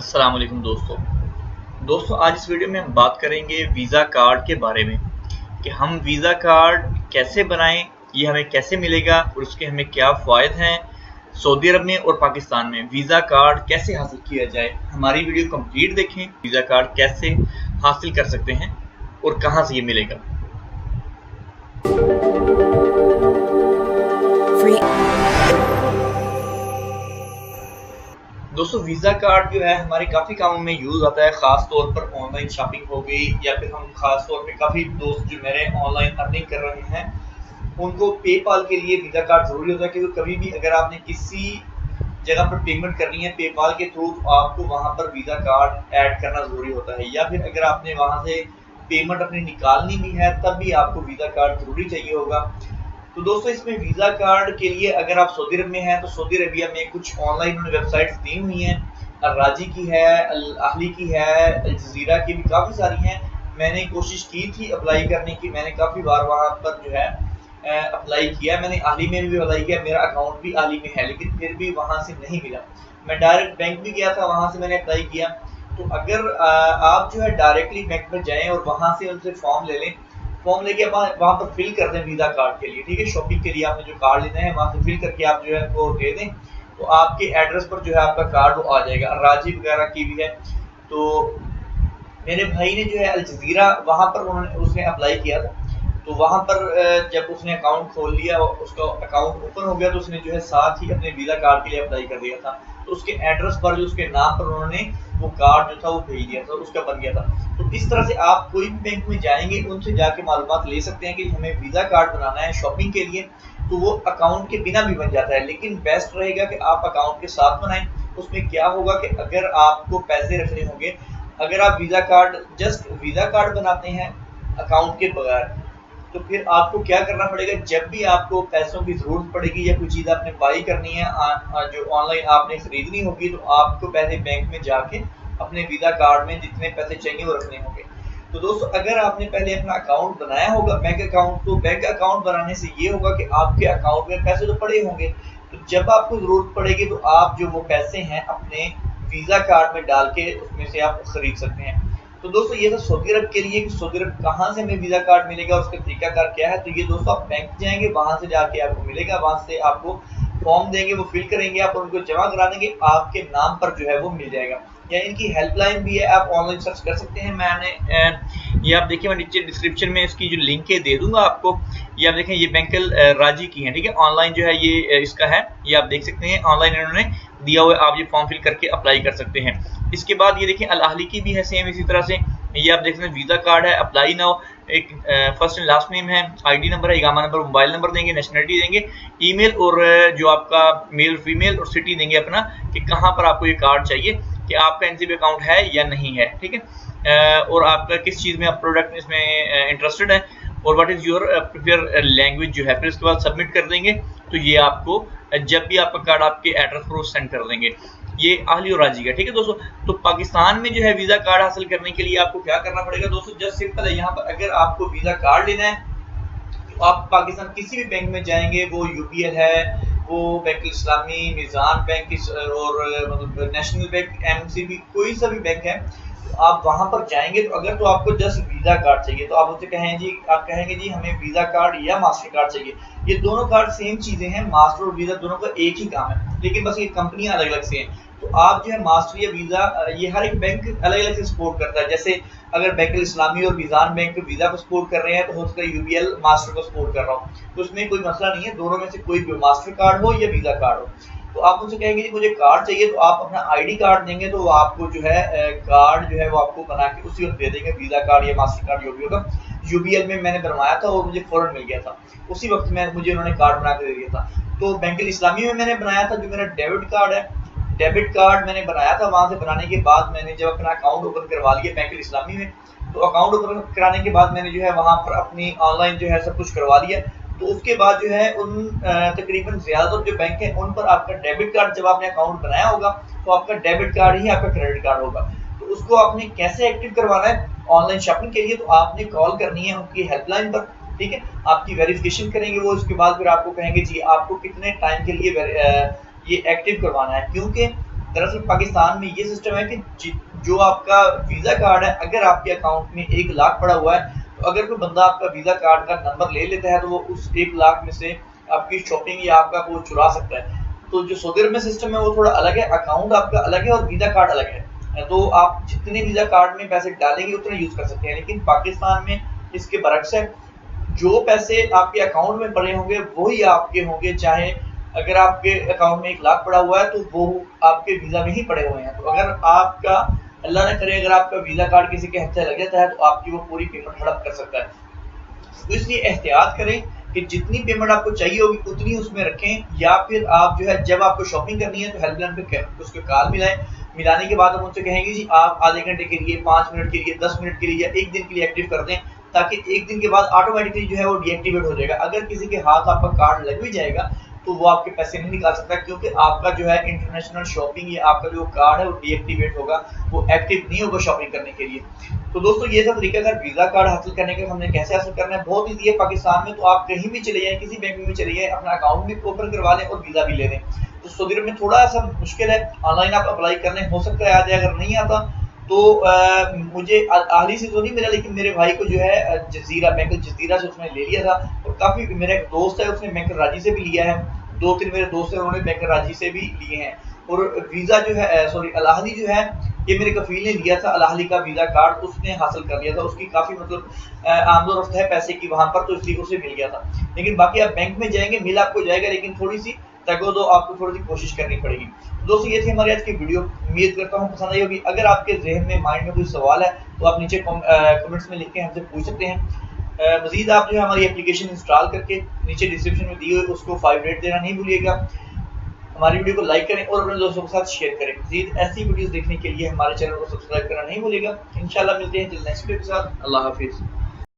अस्सलाम वालेकुम दोस्तों आज इस वीडियो में हम बात करेंगे वीज़ा कार्ड के बारे में कि हम वीज़ा कार्ड कैसे बनाएं, ये हमें कैसे मिलेगा और उसके हमें क्या फ़ायदे हैं। सऊदी अरब में और पाकिस्तान में वीज़ा कार्ड कैसे हासिल किया जाए। हमारी वीडियो कंप्लीट देखें, वीज़ा कार्ड कैसे हासिल कर सकते हैं और कहाँ से ये मिलेगा। दोस्तों वीज़ा कार्ड जो है हमारे काफ़ी कामों में यूज़ आता है, ख़ास तौर पर ऑनलाइन शॉपिंग हो गई या फिर हम ख़ास तौर पे काफ़ी दोस्त जो मेरे ऑनलाइन अर्निंग कर रहे हैं उनको पेपाल के लिए वीज़ा कार्ड ज़रूरी होता है, क्योंकि कभी भी अगर आपने किसी जगह पर पेमेंट करनी है पेपाल के थ्रू आपको वहाँ पर वीज़ा कार्ड ऐड करना ज़रूरी होता है, या फिर अगर आपने वहाँ से पेमेंट अपनी निकालनी भी है तब भी आपको वीज़ा कार्ड ज़रूरी चाहिए होगा। तो दोस्तों इसमें वीज़ा कार्ड के लिए अगर आप सऊदी अरब में हैं तो सऊदी अरबिया में कुछ ऑनलाइन वेबसाइट्स दी हुई हैं, अल राजी की है, अल अहली की है, अल जज़ीरा की भी काफ़ी सारी हैं। मैंने कोशिश की थी अप्लाई करने की, मैंने काफ़ी बार वहाँ पर जो है अप्लाई किया, मैंने अहली में भी अप्लाई किया, मेरा अकाउंट भी अहली में है, लेकिन फिर भी वहाँ से नहीं मिला। मैं डायरेक्ट बैंक भी गया था, वहाँ से मैंने अप्लाई किया। तो अगर आप जो है डायरेक्टली बैंक में जाएँ और वहाँ से उनसे फॉर्म ले लें, फॉर्म लेके आप वहाँ पर फिल कर दें वीज़ा कार्ड के लिए, ठीक है। शॉपिंग के लिए आपने जो कार्ड लेना है वहाँ से फिल करके आप जो है वो दे दें तो आपके एड्रेस पर जो है आपका कार्ड वो आ जाएगा। राजी वगैरह की भी है। तो मेरे भाई ने जो है अल जज़ीरा वहाँ पर उसने अप्लाई किया था, तो वहाँ पर जब उसने अकाउंट खोल लिया, उसका अकाउंट ओपन हो गया, तो उसने जो है साथ ही अपने वीज़ा कार्ड के लिए अप्लाई कर दिया था। तो उसके एड्रेस पर जो उसके नाम पर उन्होंने वो कार्ड जो था वो भेज दिया था, उसका बन गया था। तो इस तरह से आप कोई भी बैंक में जाएंगे उनसे जाके मालूमात ले सकते हैं कि हमें वीज़ा कार्ड बनाना है शॉपिंग के लिए, तो वो अकाउंट के बिना भी बन जाता है, लेकिन बेस्ट रहेगा कि आप अकाउंट के साथ बनाएं। उसमें क्या होगा कि अगर आपको पैसे रखने होंगे, अगर आप visa card just visa card बनाते हैं अकाउंट के बगैर, तो फिर आपको क्या करना पड़ेगा, जब भी आपको पैसों की ज़रूरत पड़ेगी या कोई चीज़ आपने बाई करनी है जो ऑनलाइन आपने खरीदनी होगी, तो आपको पहले बैंक में जाके अपने वीज़ा कार्ड में जितने पैसे चाहिए वो रखने होंगे। तो दोस्तों अगर आपने पहले अपना अकाउंट बनाया होगा बैंक अकाउंट, तो बैंक अकाउंट बनाने से ये होगा कि आपके अकाउंट में पैसे तो पड़े होंगे, तो जब आपको ज़रूरत पड़ेगी तो आप जो वो पैसे हैं अपने वीज़ा कार्ड में डाल के उसमें से आप खरीद सकते हैं। तो दोस्तों ये था सऊदी अरब के लिए कि सऊदी अरब कहाँ से हमें वीज़ा कार्ड मिलेगा, उसका तरीकाकार क्या है। तो ये दोस्तों आप बैंक जाएंगे, वहाँ से जाके आपको मिलेगा, वहाँ से आपको फॉर्म देंगे, वो फिल करेंगे, आप उनको जमा करा देंगे, आपके नाम पर जो है वो मिल जाएगा। या इनकी हेल्पलाइन भी है, आप ऑनलाइन सर्च कर सकते हैं। मैंने ये आप देखिए, मैं नीचे डिस्क्रिप्शन में इसकी जो लिंक है दे दूंगा आपको। ये आप देखें, ये बैंक राजी की है, ठीक है। ऑनलाइन जो है ये इसका है, ये आप देख सकते हैं, ऑनलाइन इन्होंने दिया हुआ है, आप ये फॉर्म फिल करके अप्लाई कर सकते हैं। इसके बाद ये देखिए अल अहली की भी है सेम इसी तरह से, ये आप देख सकते हैं वीज़ा कार्ड है, अप्लाई नाउ, एक फर्स्ट एंड लास्ट नेम है, आईडी नंबर है, इकामा नंबर, मोबाइल नंबर देंगे, नेशनलिटी देंगे, ईमेल और जो आपका मेल फीमेल और सिटी देंगे अपना कि कहाँ पर आपको ये कार्ड चाहिए, कि आपका एनसीबी अकाउंट है या नहीं है, ठीक है। और आपका किस चीज़ में आप प्रोडक्ट इसमें इंटरेस्टेड है और what is your prefer language जो है। फिर उसके बाद सबमिट कर देंगे, तो ये आपको जब भी आपका कार्ड आपके एड्रेस पर सेंड कर देंगे। ये अहली और राजी का, ठीक है दोस्तों। तो पाकिस्तान में जो है वीज़ा कार्ड हासिल करने के लिए आपको क्या करना पड़ेगा दोस्तों, जस्ट सिंपल है। यहाँ पर अगर आपको वीज़ा कार्ड लेना है तो आप पाकिस्तान किसी भी बैंक में जाएंगे, वो यूपीएल है, वो बैंक इस्लामी, मिज़ान बैंक और मतलब नेशनल बैंक, एमसीबी, कोई सा भी बैंक है, तो आप वहाँ पर जाएंगे। तो अगर तो आपको जस्ट वीज़ा कार्ड चाहिए तो आप उनसे कहेंगे जी हमें वीज़ा कार्ड या मास्टर कार्ड चाहिए। ये दोनों कार्ड सेम चीज़ें हैं, मास्टर और वीज़ा दोनों का एक ही काम है, लेकिन बस ये कंपनियां अलग अलग से हैं। तो आप जो है मास्टर या वीज़ा, ये हर एक बैंक अलग अलग से सपोर्ट करता है। जैसे अगर बैंक इस्लामी और मिज़ान बैंक वीज़ा को सपोर्ट कर रहे हैं तो हो सकता है यूबीएल मास्टर को सपोर्ट कर रहा हो, तो उसमें कोई मसला नहीं है, दोनों में से कोई भी मास्टर कार्ड हो या वीज़ा कार्ड हो। तो आप उनसे कहेंगे जी मुझे कार्ड चाहिए, तो आप अपना आईडी कार्ड देंगे, तो आपको जो है कार्ड जो है वो आपको बना के उसी वक्त दे देंगे, वीज़ा कार्ड या मास्टर कार्ड जो भी होगा। यूबीएल में मैंने बनवाया था और मुझे फौरन मिल गया था, उसी वक्त मुझे उन्होंने कार्ड बना के दे दिया था। तो बैंक इस्लामी में मैंने बनाया था, जो मेरा डेबिट कार्ड है, डेबिट कार्ड मैंने बनाया था। वहां से बनाने के बाद मैंने जब अपना अकाउंट ओपन करवा लिया बैंक इस्लामी में, तो अकाउंट ओपन कराने के बाद मैंने जो है वहां पर अपनी ऑनलाइन जो है सब कुछ करवा लिया। तो उसके बाद जो है उन तकरीबन ज़्यादातर जो बैंक है उन पर आपका डेबिट कार्ड, जब आपने अकाउंट बनाया होगा तो आपका डेबिट कार्ड ही आपका क्रेडिट कार्ड होगा। तो उसको आपने कैसे एक्टिव करवाना है ऑनलाइन शॉपिंग के लिए, तो आपने कॉल करनी है उनकी हेल्पलाइन पर, ठीक है। आपकी वेरिफिकेशन करेंगे वो, उसके बाद फिर आपको कहेंगे जी आपको कितने टाइम के लिए ये एक्टिव करवाना है, क्योंकि दरअसल पाकिस्तान में ये सिस्टम है कि जो आपका वीजा कार्ड है, अगर आपके अकाउंट में 1 लाख पड़ा हुआ है, तो अगर कोई बंदा आपका वीजा कार्ड का नंबर ले लेता है तो वो उस 1 लाख में से आपकी शॉपिंग या आपका वो चुरा सकता है। तो जो सऊदी अरब में सिस्टम है वो थोड़ा अलग है, अकाउंट आपका अलग है और वीजा कार्ड अलग है। तो आप जितने वीजा कार्ड में पैसे डालेंगे उतने यूज कर सकते हैं, लेकिन पाकिस्तान में इसके बरक्स है, जो पैसे आपके अकाउंट में पड़े होंगे वही आपके होंगे, चाहे अगर आपके अकाउंट में 1 लाख पड़ा हुआ है तो वो आपके वीजा में ही पड़े हुए हैं। तो अगर आपका अल्लाह ना करे अगर आपका वीजा कार्ड किसी के हाथ से लग जाता है तो आपकी वो पूरी पेमेंट हड़प कर सकता है। तो इसलिए एहतियात करें कि जितनी पेमेंट आपको चाहिए होगी उतनी उसमें रखें, या फिर आप जो है जब आपको शॉपिंग करनी है तो हेल्पलाइन पे उसके कॉल मिलाएं। मिलाने के बाद हम उनसे कहेंगे जी आप आधे घंटे के लिए, 5 मिनट के लिए, 10 मिनट के लिए या 1 दिन के लिए एक्टिव कर दें, ताकि 1 दिन के बाद ऑटोमेटिकली जो है वो डीएक्टिवेट हो जाएगा। अगर किसी के हाथ आपका कार्ड लग भी जाएगा तो वो आपके पैसे नहीं निकाल सकता, क्योंकि आपका जो है इंटरनेशनल शॉपिंग या आपका जो कार्ड है वो डीएक्टिवेट होगा, वो एक्टिव नहीं होगा शॉपिंग करने के लिए। तो दोस्तों ये सब तरीका अगर वीजा कार्ड हासिल करने का हमने कैसे हासिल करना है, बहुत ईजी है। पाकिस्तान में तो आप कहीं भी चले जाएं, किसी बैंक में चले जाएं, अपना अकाउंट भी ओपन करवा लें और वीजा भी ले लें। तो सऊदी अरब में थोड़ा सा मुश्किल है, ऑनलाइन आप अप्लाई कर लें, हो सकता है आ जाए। अगर नहीं आता तो मुझे हाल ही से तो नहीं मिला, लेकिन मेरे भाई को जो है जजीरा बैंक जजीरा से उसने ले लिया था, और काफी मेरा एक दोस्त है उसने बैंक राजी से भी लिया है, 2-3 मेरे दोस्त हैं उन्होंने बैंक राजी से भी लिए हैं। और वीजा जो है सॉरी अलाहली जो है ये मेरे कफील ने लिया था, अलाहली का वीजा कार्ड उसने हासिल कर लिया था, उसकी काफी मतलब आमदोरफ्त है पैसे की वहां पर, तो इसलिए उसे मिल गया था। लेकिन बाकी आप बैंक में जाएंगे मिल आपको जाएगा, लेकिन थोड़ी सी तगो दो आपको थोड़ी सी कोशिश करनी पड़ेगी। तो दोस्तों ये थी हमारी आज की वीडियो, उम्मीद करता हूँ पसंद आई होगी। अगर आपके जहन में माइंड में कोई सवाल है तो आप नीचे कमेंट्स में लिख के हमसे पूछ सकते हैं। मजीद आप जो है हमारी एप्लीकेशन इंस्टॉल करके नीचे डिस्क्रिप्शन में दी हुई उसको 5 रेट देना नहीं भूलिएगा। हमारी वीडियो को लाइक करें और अपने दोस्तों के साथ शेयर करें। मजीद ऐसी वीडियोस देखने के लिए हमारे चैनल को सब्सक्राइब करना नहीं भूलिएगा। इंशाल्लाह मिलते हैं नेक्स्ट वीडियो के साथ। अल्लाह हाफिज।